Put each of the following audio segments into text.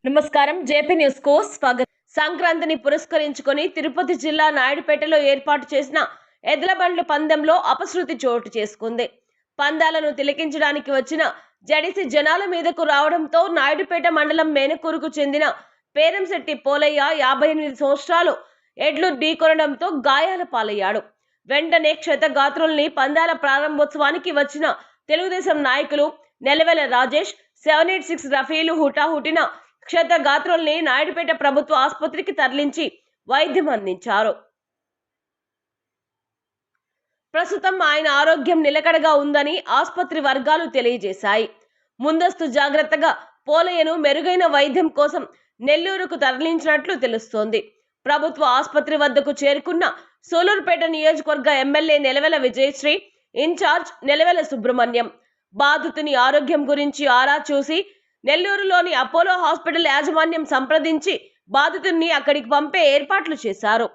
నమస్కారం JP news కు స్వాగతం। సంక్రాంతిని పురస్కరించుకొని తిరుపతి జిల్లా నాయుడుపేటలో ఏర్పాటు చేసిన ఎద్దుల బండ్ల పందెంలో అపశృతి చోటు చేసుకుంది। పందాలను తిలకించడానికి వచ్చిన జడిసి జనాల మీదకు రావడంతో నాయుడుపేట మండలం మేనకూరుకు చెందిన పేరంశెట్టి పోలయ్య 58 సంవత్సరాలు ఎడ్లు ఢీకొనడంతో గాయాల పాలయ్యాడు। వెంటనే క్షతగాత్రుల్ని పందాల ప్రారంభోత్సవానికి వచ్చిన తెలుగుదేశం నాయకులు నెలవెల రాజేష్ 786 రఫీలు హుటాహుటిన క్షతగాత్రుల్ని నాయుడుపేట ప్రభుత్వ ఆసుపత్రికి తరలించి వైద్యం అందించారు। ప్రస్తుతం ఆయన ఆరోగ్యం నిలకడగా ఉందని ఆసుపత్రి వర్గాలు తెలియజేశాయి। ముందస్తు జాగ్రత్తగా పోలయ్యను మెరుగైన వైద్యం కోసం నెల్లూరుకు తరలించినట్లు తెలుస్తోంది। ప్రభుత్వ ఆసుపత్రి వద్దకు చేరుకున్న సూలూరుపేట నియోజకవర్గ ఎమ్మెల్యే నెలవెల విజయశ్రీ, ఇన్ఛార్జ్ నెలవెల సుబ్రహ్మణ్యం బాధితుని ఆరోగ్యం గురించి ఆరా చూసి నెల్లూరులోని అపోలో హాస్పిటల్ యాజమాన్యం సంప్రదించి బాధితుడిని అక్కడికి పంపే ఏర్పాట్లు చేశారు।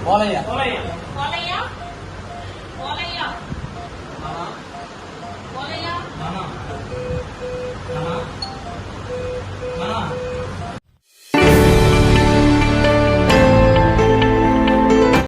పోలయ్య